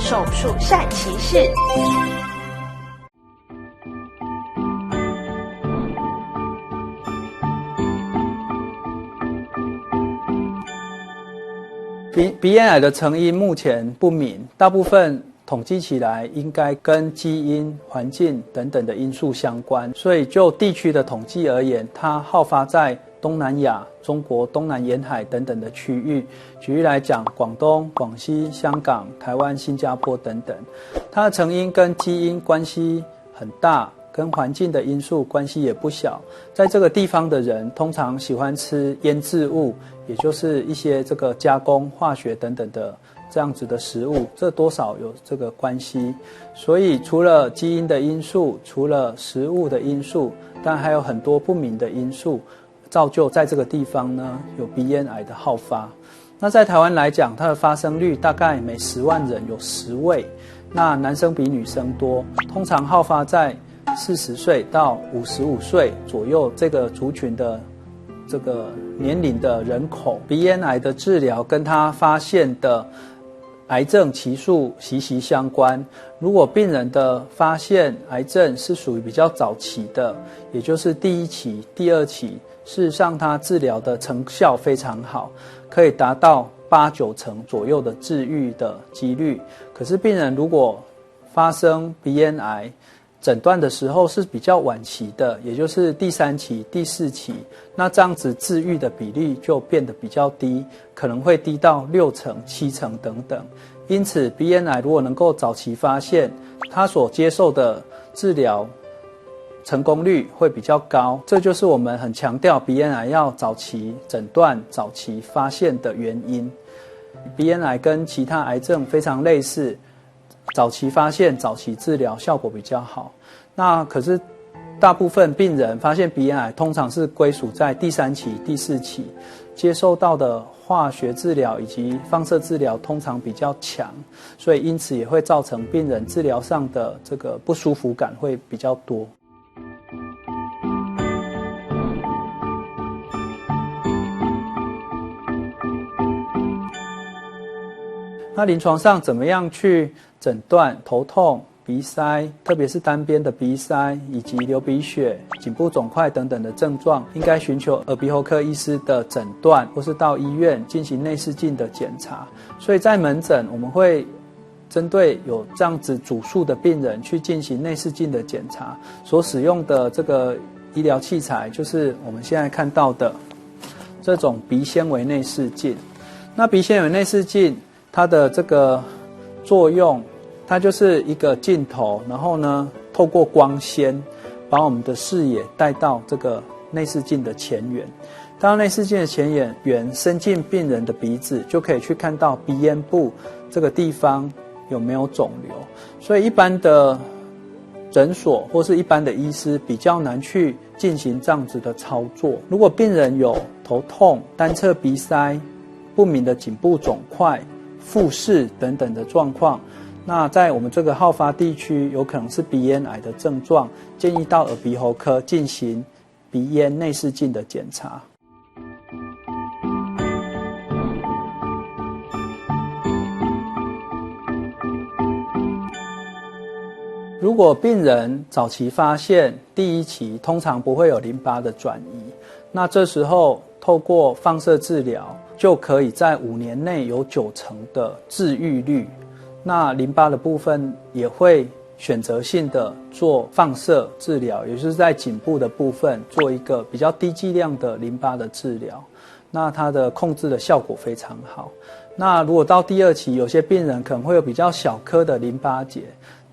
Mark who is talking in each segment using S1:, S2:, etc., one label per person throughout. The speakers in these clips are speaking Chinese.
S1: 手术善其事。
S2: 鼻咽癌的成因目前不明，大部分统计起来应该跟基因、环境等等的因素相关。所以就地区的统计而言，它好发在东南亚、中国东南沿海等等的区域。举例来讲，广东、广西、香港、台湾、新加坡等等，它的成因跟基因关系很大，跟环境的因素关系也不小。在这个地方的人通常喜欢吃腌制物，也就是一些这个加工、化学等等的这样子的食物，这多少有这个关系。所以除了基因的因素，除了食物的因素，当然还有很多不明的因素，造就在这个地方呢有鼻咽癌的好发。那在台湾来讲，它的发生率大概每10万人有10位，那男生比女生多，通常好发在40岁到55岁左右这个族群的这个年龄的人口。鼻咽癌的治疗跟它发现的癌症期数息息相关。如果病人的发现癌症是属于比较早期的，也就是第1期、第2期，事实上它治疗的成效非常好，可以达到8-9成左右的治愈的几率。可是病人如果发生鼻咽癌诊断的时候是比较晚期的，也就是第3期、第4期，那这样子治愈的比例就变得比较低，可能会低到6成、7成等等。因此鼻咽癌如果能够早期发现，他所接受的治疗成功率会比较高。这就是我们很强调鼻咽癌要早期诊断、早期发现的原因。鼻咽癌跟其他癌症非常类似，早期发现、早期治疗效果比较好。那可是大部分病人发现鼻咽癌通常是归属在第3期、第4期，接受到的化学治疗以及放射治疗通常比较强，所以因此也会造成病人治疗上的这个不舒服感会比较多。那临床上怎么样去诊断头痛、鼻塞，特别是单边的鼻塞，以及流鼻血、颈部肿块等等的症状，应该寻求耳鼻喉科医师的诊断，或是到医院进行内视镜的检查。所以在门诊我们会针对有这样子主诉的病人去进行内视镜的检查，所使用的这个医疗器材就是我们现在看到的这种鼻纤维内视镜。那鼻纤维内视镜它的这个作用，它就是一个镜头，然后呢透过光纤把我们的视野带到这个内视镜的前缘。当内视镜的前缘伸进病人的鼻子，就可以去看到鼻咽部这个地方有没有肿瘤。所以一般的诊所或是一般的医师比较难去进行这样子的操作。如果病人有头痛、单侧鼻塞、不明的颈部肿块、复视等等的状况，那在我们这个好发地区有可能是鼻咽癌的症状，建议到耳鼻喉科进行鼻咽内视镜的检查。如果病人早期发现，第1期通常不会有淋巴的转移，那这时候透过放射治疗就可以在5年内有9成的治愈率。那淋巴的部分也会选择性的做放射治疗，也就是在颈部的部分做一个比较低剂量的淋巴的治疗，那它的控制的效果非常好。那如果到第2期，有些病人可能会有比较小颗的淋巴结，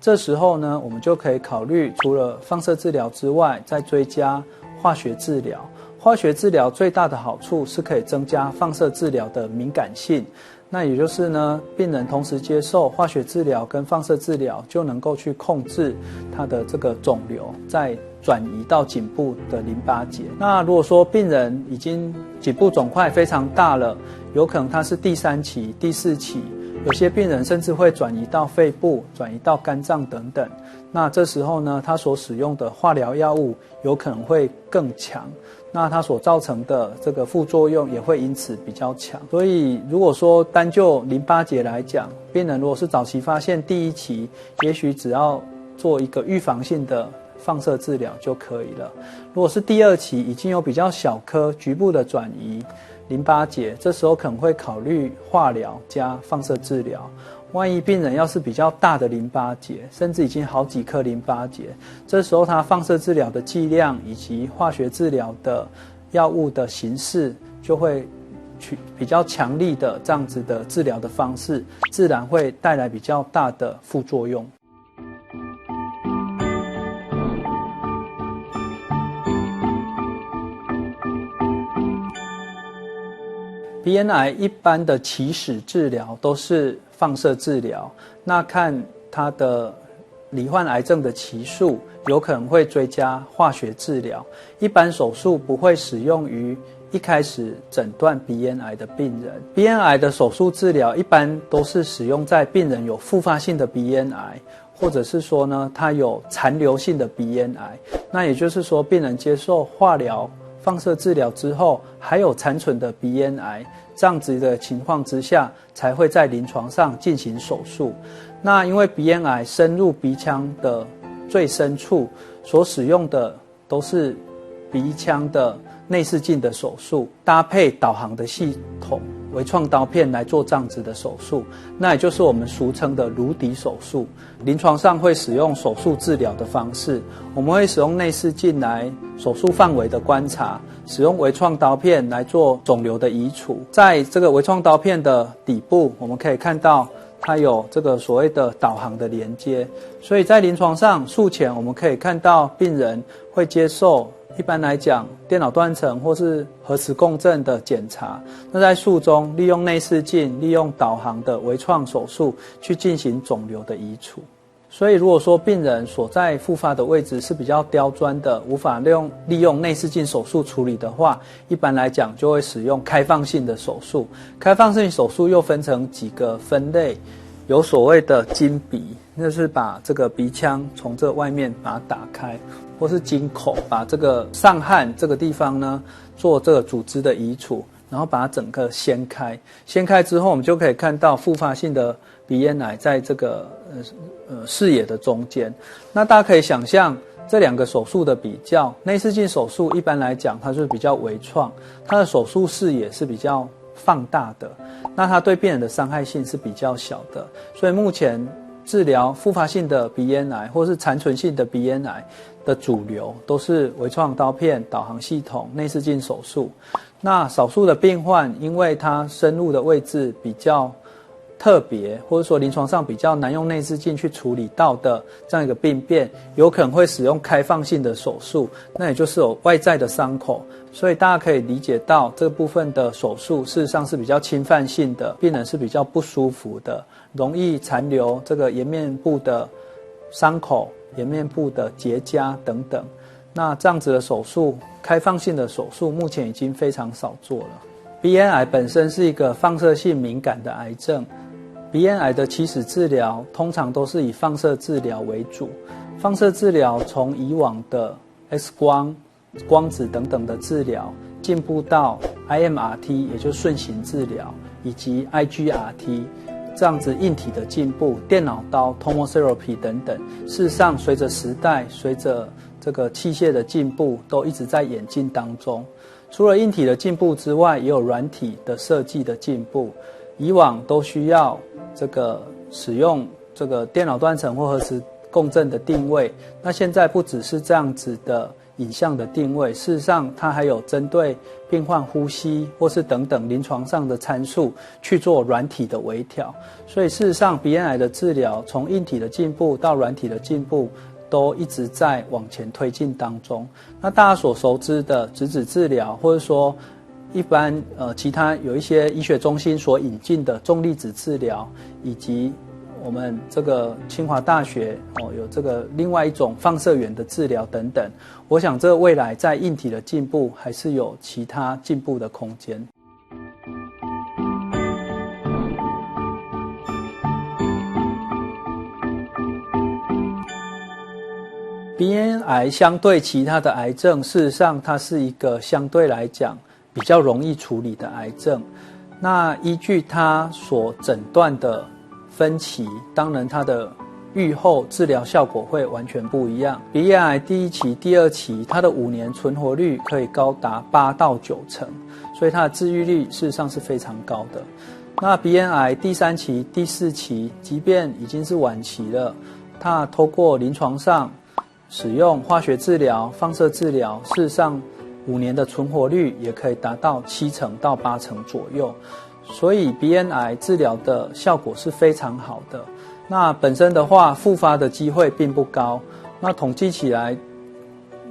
S2: 这时候呢，我们就可以考虑除了放射治疗之外，再追加化学治疗。化学治疗最大的好处是可以增加放射治疗的敏感性，那也就是呢，病人同时接受化学治疗跟放射治疗，就能够去控制它的这个肿瘤再转移到颈部的淋巴结。那如果说病人已经颈部肿块非常大了，有可能它是第3期、第4期，有些病人甚至会转移到肺部、转移到肝脏等等。那这时候呢，他所使用的化疗药物有可能会更强，那它所造成的这个副作用也会因此比较强。所以如果说单就淋巴结来讲，病人如果是早期发现第一期，也许只要做一个预防性的放射治疗就可以了。如果是第二期已经有比较小颗局部的转移淋巴结，这时候可能会考虑化疗加放射治疗。万一病人要是比较大的淋巴结，甚至已经好几颗淋巴结，这时候他放射治疗的剂量以及化学治疗的药物的形式就会比较强力的这样子的治疗的方式，自然会带来比较大的副作用。鼻咽癌一般的起始治疗都是放射治疗，那看它的罹患癌症的期数，有可能会追加化学治疗。一般手术不会使用于一开始诊断鼻咽癌的病人。鼻咽癌的手术治疗一般都是使用在病人有复发性的鼻咽癌，或者是说呢，它有残留性的鼻咽癌。那也就是说，病人接受化疗、放射治疗之后，还有残存的鼻咽癌，这样子的情况之下，才会在临床上进行手术。那因为鼻咽癌深入鼻腔的最深处，所使用的都是鼻腔的内视镜的手术，搭配导航的系统微创刀片来做这样子的手术，那也就是我们俗称的颅底手术。临床上会使用手术治疗的方式，我们会使用内视镜来手术范围的观察，使用微创刀片来做肿瘤的移除。在这个微创刀片的底部，我们可以看到它有这个所谓的导航的连接，所以在临床上术前我们可以看到病人会接受一般来讲电脑断层或是核磁共振的检查，那在术中利用内视镜、利用导航的微创手术去进行肿瘤的移除。所以如果说病人所在复发的位置是比较刁钻的，无法利用内视镜手术处理的话，一般来讲就会使用开放性的手术。开放性手术又分成几个分类，有所谓的经鼻，那是把这个鼻腔从这外面把它打开，或是经口，把这个上颌这个地方呢做这个组织的移除，然后把它整个掀开。掀开之后，我们就可以看到复发性的鼻咽癌在这个视野的中间。那大家可以想象这两个手术的比较，内视镜手术一般来讲它是比较微创，它的手术视野是比较放大的，那它对病人的伤害性是比较小的。所以目前治疗复发性的鼻咽癌或是残存性的鼻咽癌的主流都是微创刀片、导航系统、内视镜手术。那少数的病患因为它深入的位置比较特别，或者说临床上比较难用内视镜去处理到的这样一个病变，有可能会使用开放性的手术，那也就是有外在的伤口。所以大家可以理解到这部分的手术事实上是比较侵犯性的，病人是比较不舒服的，容易残留这个颜面部的伤口、颜面部的结痂等等。那这样子的手术，开放性的手术目前已经非常少做了。鼻咽癌本身是一个放射性敏感的癌症，鼻咽癌的起始治疗通常都是以放射治疗为主。放射治疗从以往的 X 光、光子等等的治疗，进步到 IMRT， 也就是顺形治疗，以及 IGRT 这样子硬体的进步，电脑刀、tomotherapy 等等。事实上，随着时代，随着这个器械的进步，都一直在演进当中。除了硬体的进步之外，也有软体的设计的进步。以往都需要这个使用这个电脑断层或核磁共振的定位，那现在不只是这样子的影像的定位，事实上它还有针对病患呼吸或是等等临床上的参数去做软体的微调。所以事实上鼻咽癌的治疗从硬体的进步到软体的进步都一直在往前推进当中。那大家所熟知的质子治疗，或者说一般其他有一些医学中心所引进的重粒子治疗，以及我们这个清华大学有这个另外一种放射源的治疗等等，我想这未来在硬体的进步还是有其他进步的空间。鼻咽癌相对其他的癌症，事实上它是一个相对来讲比较容易处理的癌症。那依据它所诊断的分期，当然它的预后治疗效果会完全不一样。鼻咽癌第1期、第2期，它的5年存活率可以高达8到9成，所以它的治愈率事实上是非常高的。那鼻咽癌第3期、第4期，即便已经是晚期了，它透过临床上使用化学治疗、放射治疗，事实上5年的存活率也可以达到7成到8成左右，所以鼻咽癌治疗的效果是非常好的。那本身的话，复发的机会并不高，那统计起来，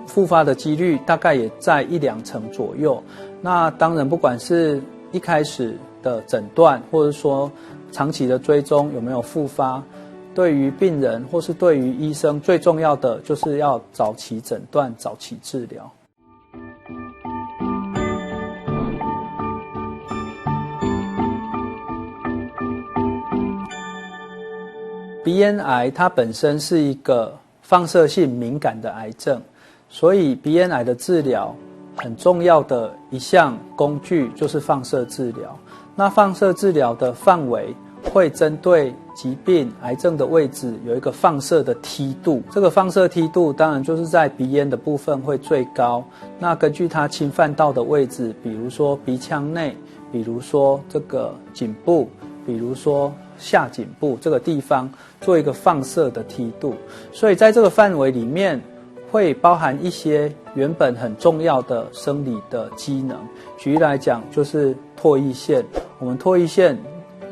S2: 复发的几率大概也在1-2成左右。那当然，不管是一开始的诊断，或者说长期的追踪有没有复发，对于病人或是对于医生，最重要的就是要早期诊断、早期治疗。鼻咽癌它本身是一个放射性敏感的癌症，所以鼻咽癌的治疗很重要的一项工具就是放射治疗。那放射治疗的范围会针对疾病、癌症的位置有一个放射的梯度，这个放射梯度当然就是在鼻咽的部分会最高。那根据它侵犯到的位置，比如说鼻腔内，比如说这个颈部，比如说下颈部这个地方做一个放射的梯度，所以在这个范围里面会包含一些原本很重要的生理的机能。举例来讲，就是唾液腺。我们唾液腺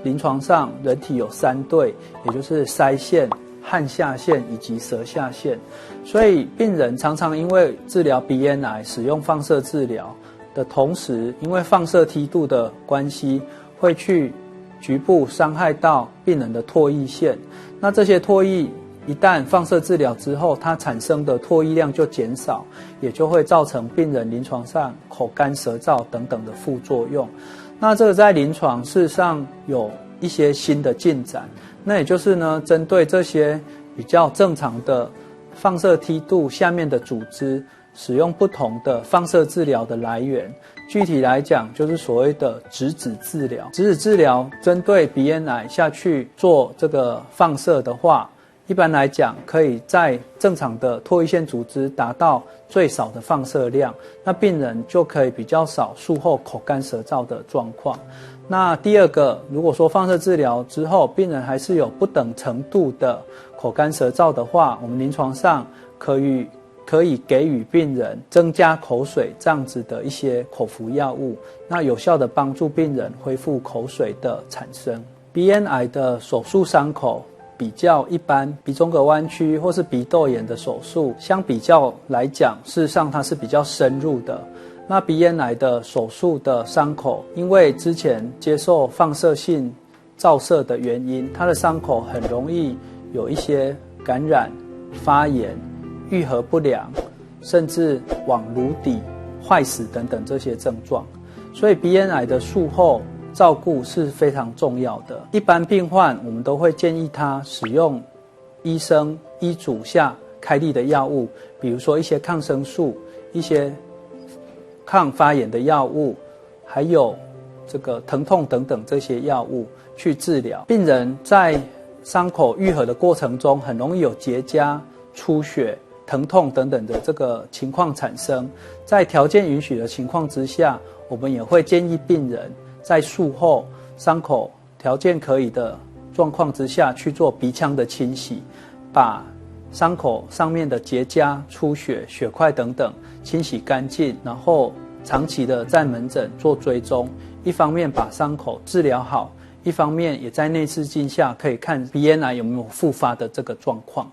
S2: 临床上人体有3对，也就是腮腺、汗下腺以及舌下腺。所以病人常常因为治疗鼻咽癌使用放射治疗的同时，因为放射梯度的关系，会去局部伤害到病人的唾液腺。那这些唾液一旦放射治疗之后，它产生的唾液量就减少，也就会造成病人临床上口干舌燥等等的副作用。那这个在临床事实上有一些新的进展，那也就是呢，针对这些比较正常的放射梯度下面的组织，使用不同的放射治疗的来源。具体来讲，就是所谓的质子治疗。质子治疗针对鼻咽癌下去做这个放射的话，一般来讲可以在正常的唾液腺组织达到最少的放射量，那病人就可以比较少术后口干舌燥的状况。那第二个，如果说放射治疗之后病人还是有不等程度的口干舌燥的话，我们临床上可以给予病人增加口水这样子的一些口服药物，那有效的帮助病人恢复口水的产生。鼻咽癌的手术伤口比较一般，鼻中隔弯曲或是鼻窦炎的手术相比较来讲，事实上它是比较深入的。那鼻咽癌的手术的伤口，因为之前接受放射性照射的原因，它的伤口很容易有一些感染、发炎、愈合不良，甚至往颅底坏死等等这些症状。所以鼻咽癌的术后照顾是非常重要的。一般病患我们都会建议他使用医生医嘱下开立的药物，比如说一些抗生素、一些抗发炎的药物，还有这个疼痛等等这些药物去治疗。病人在伤口愈合的过程中，很容易有结痂、出血、疼痛等等的这个情况产生。在条件允许的情况之下，我们也会建议病人在术后伤口条件可以的状况之下去做鼻腔的清洗，把伤口上面的结痂、出血、血块等等清洗干净，然后长期的在门诊做追踪，一方面把伤口治疗好，一方面也在内视镜下可以看鼻咽癌有没有复发的这个状况。